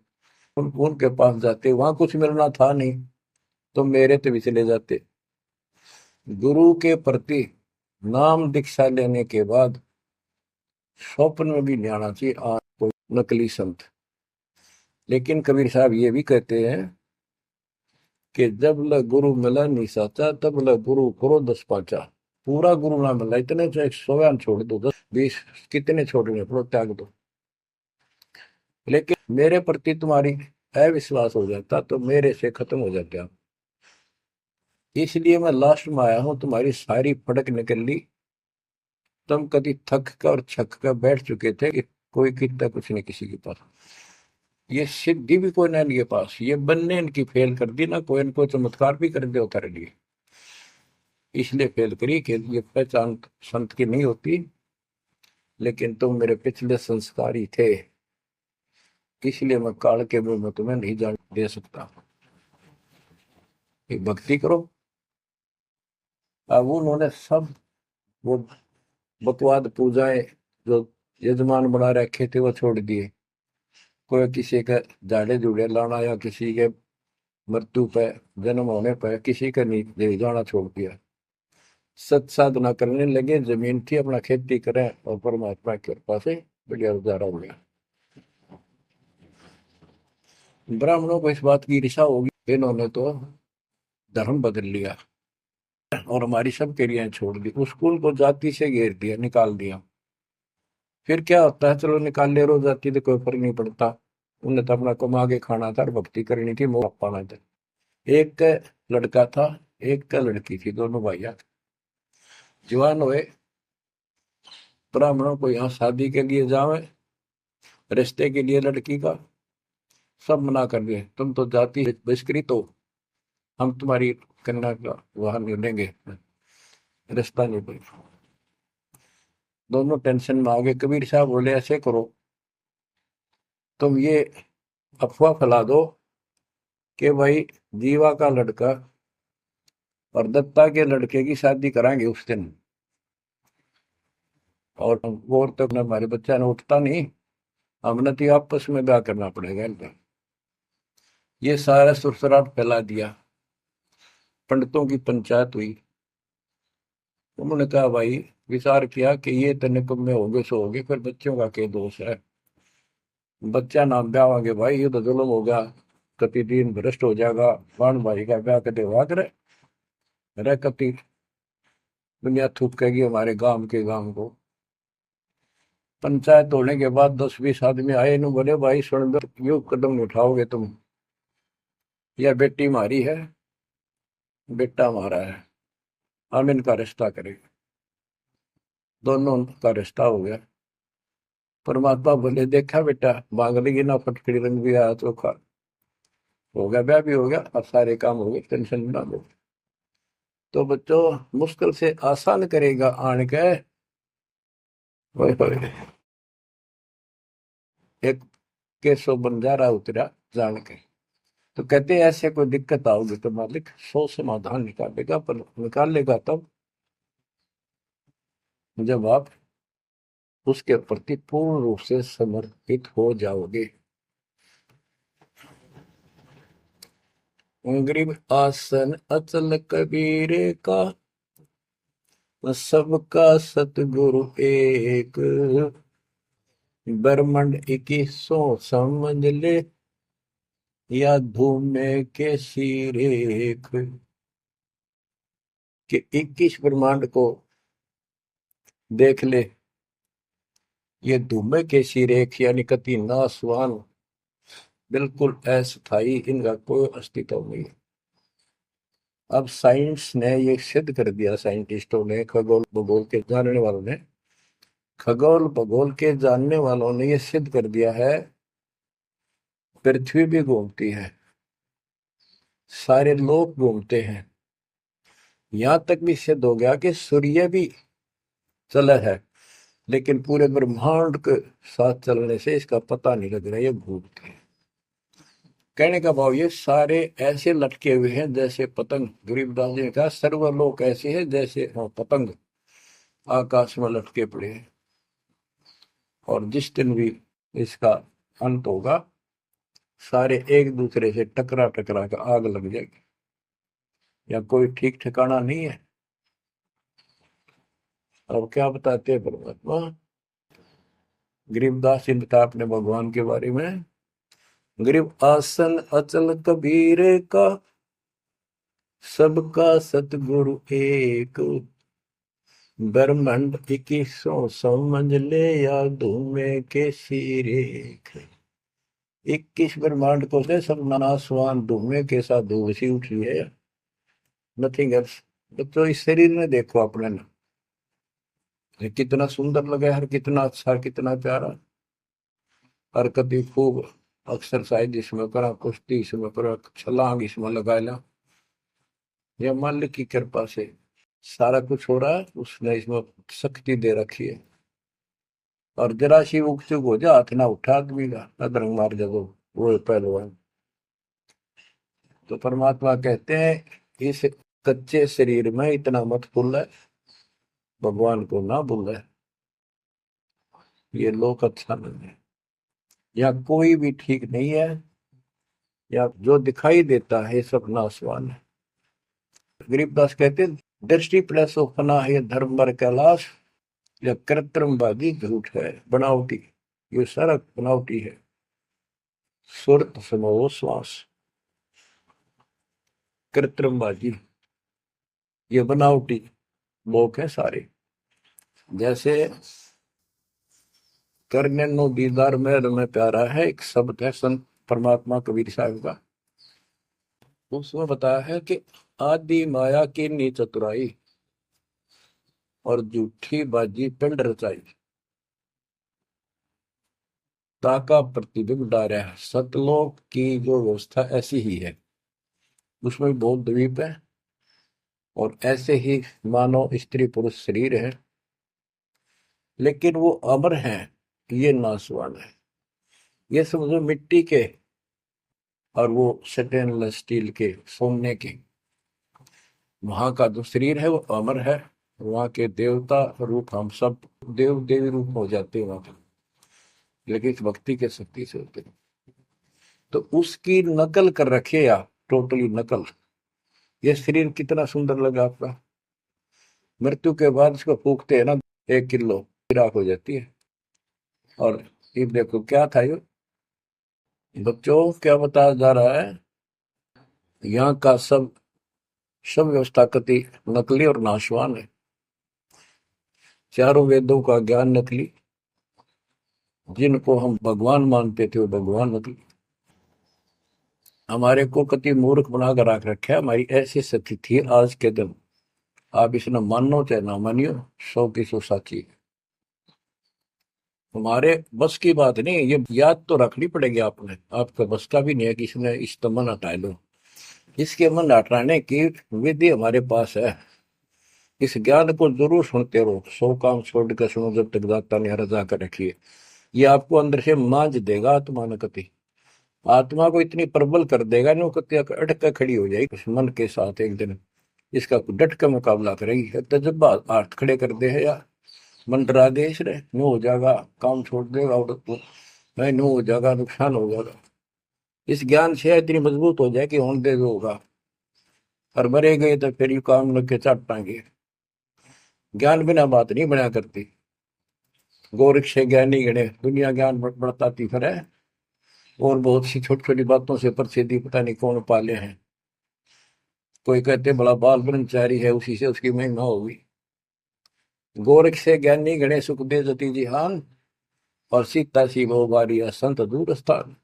उनके पास जाते, वहां कुछ मिलना था नहीं, तो मेरे तो भी चले जाते। गुरु के प्रति नाम दीक्षा लेने के बाद स्वप्न में भी नहीं आना चाहिए आज कोई नकली संत। लेकिन कबीर साहब ये भी कहते हैं कि जब ल गुरु मिला नहीं साचा, तब ल गुरु करो दस पाचा। पूरा गुरु ना मिला, इतने चाहे 100 छोड़ दो, 10 20 कितने छोड़ने पड़ो, त्याग दो, लेकिन मेरे प्रति तुम्हारी अविश्वास हो जाता तो मेरे से खत्म हो जाते आप। इसलिए मैं लास्ट में आया हूं, तुम्हारी सारी फड़क निकल ली। तुम कभी थक कर और छक कर बैठ चुके थे कि कोई कितना कुछ नहीं किसी के पास। ये सिद्धि भी कोई ना लिए पास, ये बनने इनकी फेल कर दी ना, कोई इनको चमत्कार भी कर दे उतारे लिए। इसलिए फेल करी कि ये पहचान संत की नहीं होती। लेकिन तुम मेरे पिछले संस्कारी थे, इसलिए मैं काल के मुंह में तुम्हें नहीं जान दे सकता। एक भक्ति करो। अब उन्होंने सब वो बकवाद पूजाएं जो यजमान बना रखे थे वो छोड़ दिए। कोई किसी का झाड़े झूड़े लाना या किसी के मृत्यु पे, जन्म होने पर किसी का नहीं ले जाना छोड़ दिया। सत साधना करने लगे, जमीन थी अपना खेती करें और परमात्मा की कृपा से बढ़िया गुजारा हो गया। ब्राह्मणों को इस बात की ईर्षा होगी, इन्होंने तो धर्म बदल लिया और हमारी सब क्रियाएं छोड़ दी, उस कुल को जाति से घेर दिया, निकाल दिया। फिर क्या होता है, चलो निकाल ले रो जाति तो कोई फर्क नहीं पड़ता। उन्हें तो अपना कमा के खाना था और भक्ति करनी थी, मोह पाना था। एक का लड़का था, एक का लड़की थी, दोनों भैया जवान हुए। ब्राह्मणों को यहाँ शादी के लिए जावे, रिश्ते के लिए लड़की का सब मना कर दिए, तुम तो जाति बहिष्कृत हो, हम तुम्हारी कन्या का वहां नहीं लेंगे, रिश्ता नहीं कोई। दोनों टेंशन में आ गए। कबीर साहब बोले ऐसे करो, तुम ये अफवाह फैला दो कि भाई जीवा का लड़का और दत्ता के लड़के की शादी कराएंगे उस दिन, और वो तक हमारे बच्चा ने उठता नहीं, हमने तो आपस में ब्याह करना पड़ेगा इनका। ये सारा सुरसराट फैला दिया। पंडितों की पंचायत हुई। उन्होंने कहा भाई, विचार किया कि ये तने कब में होगे सो होगे, फिर बच्चों का क्या दोष है। बच्चा नाम ब्याह होंगे भाई, ये तो जुल्म होगा, कति दिन भ्रष्ट हो जाएगा। बाण भाई का ब्याह कदे हुआ करे, रह कति दुनिया थूकेगी हमारे गांव के गांव को। पंचायत होने के बाद 10-20 आदमी आए, इन्होंने बोले भाई सुन दो, यू कदम नहीं उठाओगे तुम, यह बेटी हमारी है, बेटा हमारा है, हम इनका रिश्ता करेंगे। दोनों का रिश्ता हो गया। परमात्मा बोले देखा बेटा, मांग लेगी ना फटकड़ी, रंग भी आया चोखा, हो गया ब्याह भी हो गया और सारे काम हो गए, टेंशन ना लो। तो बच्चों, मुश्किल से आसान करेगा आन के, ओए होए, एक केसो बंजारा उतरा जान के। तो कहते हैं ऐसे कोई दिक्कत आओगी तो मालिक 100 समाधान निकालेगा, पर निकालेगा तब जब आप उसके प्रति पूर्ण रूप से समर्पित हो जाओगे। गरीब आसन अचल कबीर का, सबका सतगुरु एक, ब्रह्मंड 21 समझ ले, या धूमे के सिरेख। कि 21 ब्रह्मांड को देख ले, ये धूमे के सिरेख यानी कति नासवान, बिल्कुल अस्थाई, इनका कोई अस्तित्व नहीं। अब साइंस ने ये सिद्ध कर दिया, साइंटिस्टों ने, खगोल भूगोल के जानने वालों ने, खगोल भूगोल के जानने वालों ने ये सिद्ध कर दिया है, पृथ्वी भी घूमती है, सारे लोग घूमते हैं। यहां तक भी सिद्ध हो गया कि सूर्य भी चला है, लेकिन पूरे ब्रह्मांड के साथ चलने से इसका पता नहीं लग रहा, ये घूमते हैं। कहने का भाव ये सारे ऐसे लटके हुए हैं जैसे पतंग। गरीबदास जी ने कहा सर्वलोक ऐसे है जैसे पतंग आकाश में लटके पड़े हैं, और जिस दिन भी इसका अंत होगा, सारे एक दूसरे से टकरा टकरा कर आग लग जाएगी, या कोई ठीक ठिकाना नहीं है। अब क्या बताते हैं परमात्मा, गरीबदास जी ने बताया अपने भगवान के बारे में, गरीब आसन अचल कबीर का, सबका सतगुरु एक, ब्रह्मांड 21 समझ ले, या धूमे के सिरेख। 21 ब्रह्मांड को से सब नासवान धूमे के साथ धूसी उठी है, नथिंग एल्स। बच्चों इस शरीर में देखो अपने ना, ये कितना सुंदर लगा है, कितना अच्छा, कितना प्यारा। हरकत ही खूब, एक्सरसाइज इसमें करा, कुश्ती इसमें करा, छलांग इसमें लगा ला। ये मालिक की कृपा से सारा कुछ हो रहा है, उसने इसमें शक्ति दे रखी है। और जरा सी उग चुक हो जा, हाथ ना उठा आदमी का, अदरंग मार जगो, वो है पहलवान। तो परमात्मा कहते हैं इस कच्चे शरीर में इतना मत भूले, भगवान को ना भूले। ये लोक अच्छा नहीं है, या कोई भी ठीक नहीं है, या जो दिखाई देता है ये सब नाशवान है। गरीबदास कहते हैं, दृष्टि प्लस फना है धर्म बर कैलाश, या कृत्रिमवादी झूठ है, बनावटी। ये सारा बनावटी है। सुरत समो श्वास, कृत्रिमवादी, ये बनावटी लोग हैं सारे। जैसे करने नो दीदार में प्यारा है, एक शब्द है संत परमात्मा कबीर साहब का। उसमें बताया है कि आदि माया की नी चतुराई, और झूठी बाजी पिंड रचाई, ताका प्रतिबिंब डारा है। सतलोक की जो व्यवस्था ऐसी ही है, उसमें बहुत द्वीप है, और ऐसे ही मानव स्त्री पुरुष शरीर है, लेकिन वो अमर हैं, ये नासवान है। ये समझो मिट्टी के, और वो स्टेनलेस स्टील के, सोने के। वहां का जो शरीर है वो अमर है, वहां के देवता रूप हम सब देव देवी रूप में हो जाते हैं वहां पे, लेकिन इस भक्ति के शक्ति से होते हैं। तो उसकी नकल कर रखे आप, टोटली नकल। ये शरीर कितना सुंदर लगा आपका, मृत्यु के बाद इसको फूकते हैं ना, 1 किलो राख हो जाती है। और ये देखो क्या था ये, बच्चों क्या बताया जा रहा है, यहाँ का सब सब व्यवस्था कति नकली और नाशवान है। चारों वेदों का ज्ञान नकली, जिनको हम भगवान मानते थे वो भगवान नकली। हमारे को कति मूर्ख बनाकर रख रखा है, हमारी ऐसी स्थिति थी आज के दिन। आप इसने मानो चाहे ना मानियो, 100 की 100 साची है। हमारे बस की बात नहीं, ये याद तो रखनी पड़ेगी आपने, आपका बस का भी नहीं है कि इसने इस मन हटा लो। इसके मन हटाने की विधि हमारे पास है। इस ज्ञान को जरूर सुनते रहो, 100 काम छोड़ कर सुनो जब तक दाता ने रजा कर रखी है। ये आपको अंदर से मांझ देगा आत्मा न कति, आत्मा को इतनी प्रबल कर देगा ना, कति अटक कर खड़ी हो जाएगी उस मन के साथ एक दिन। इसका डट का मुकाबला करेगी, तजब्बा हाथ खड़े कर दे है यार, मन डरा दे इसने, नो हो जाएगा, काम छोड़ देगा, और नहीं नो हो जाएगा, नुकसान हो जाएगा। इस ज्ञान से इतनी मजबूत हो जाए कि होने दे जो होगा, और मरे गए तो फिर यू काम लग के चाटांगे। ज्ञान बिना बात नहीं बना करती। गोरख से ज्ञानी गणे, दुनिया ज्ञान बढ़ताती फिर है, और बहुत सी छोटी छोटी बातों से प्रसिद्धि पता नहीं कौन पाले हैं। कोई कहते बड़ा बाल ब्रह्मचारी है, उसी से उसकी महिमा होगी। गोरख से ज्ञानी गणे सुख दे जति जिहान, और सीता सी वो बारिया संत दूर स्थान।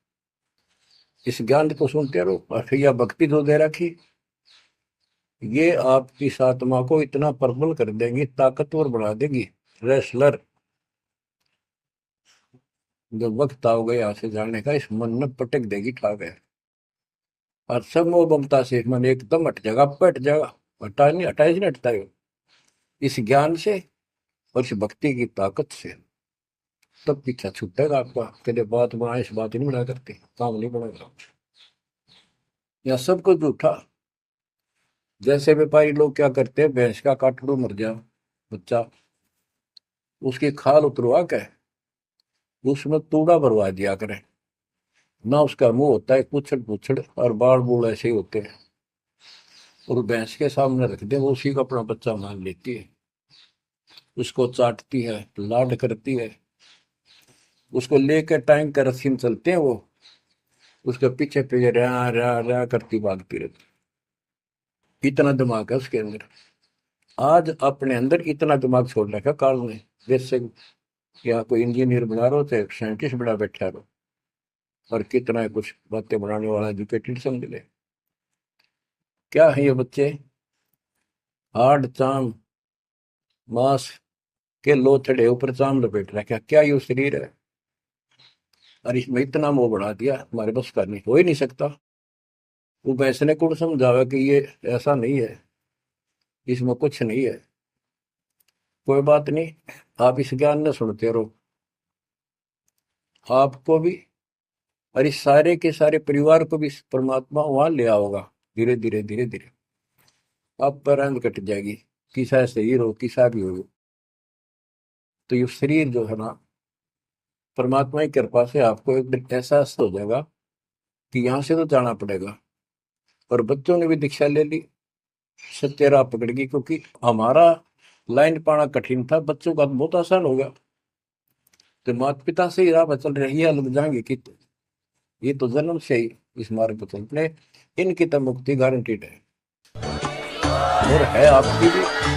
इस ज्ञान को सुनते रहो, और फिर यह भक्ति जो दे रखी, ये आपकी आत्मा को इतना प्रबल कर देंगी, ताकतवर बना देगी, रेसलर। जब वक्त आओगे यहाँ से जाने का, इस मन में पटक देगी ठाक है, और सब मोह ममता से मन एकदम हट जाएगा, पट जाएगा। हटा नहीं, हटाए नहीं हटता है इस ज्ञान से और इस भक्ति की ताकत से। तब पीछा छूटेगा आपका, कहते बात बनाए इस बात ही नहीं बना करते, काम नहीं बनेगा। या सब कुछ झूठा। जैसे व्यापारी लोग क्या करते हैं, भैंस का काटड़ू मर जाए बच्चा, उसकी खाल उतरवा के उसमें तूड़ा भरवा दिया करें ना। उसका मुंह होता है पूछड़ पूछड़, और बाल बूढ़ ऐसे ही होते हैं, और भैंस के सामने रख दे, वो उसी को अपना बच्चा मान लेती है, उसको चाटती है, लाड करती है। उसको लेकर टाइम का रस्सी में चलते हैं, वो उसके पीछे पीछे रहा रहा रहा करती भागती रहती। इतना दिमाग है उसके अंदर। आज अपने अंदर इतना दिमाग छोड़ रखा काल ने, जैसे या कोई इंजीनियर बना रहो चाहे साइंटिस्ट बना बैठा रहो, और कितना कुछ बातें बनाने वाला एजुकेटेड समझ ले। क्या है ये बच्चे, हाड़ चाम मांस के लोथड़े ऊपर चाम लपेट रखा, क्या ये शरीर है? और इसमें इतना मोह बढ़ा दिया, हमारे बस का नहीं, हो ही नहीं सकता। वो वैसे ने कौन समझावा कि ये ऐसा नहीं है, इसमें कुछ नहीं है। कोई बात नहीं, आप इस ज्ञान न सुनते रहो, आपको भी और इस सारे के सारे परिवार को भी परमात्मा वहां ले आओगा। धीरे धीरे धीरे धीरे आप पर अंध कट जाएगी, किसा शरीर हो किसा भी हो। तो ये शरीर जो है ना, परमात्मा की कृपा से आपको एक दिन एहसास हो जाएगा कि यहाँ से तो जाना पड़ेगा। और बच्चों ने भी दीक्षा ले ली, सत्य राह पकड़ गई, क्योंकि हमारा लाइन पाना कठिन था, बच्चों का तो बहुत आसान हो गया। तो माता पिता से ही राह पर चल रही है, लग जाएंगे कि ये तो जन्म से ही इस मार्ग पर चल पड़े, इनकी तो मुक्ति गारंटीड है और है आपकी भी।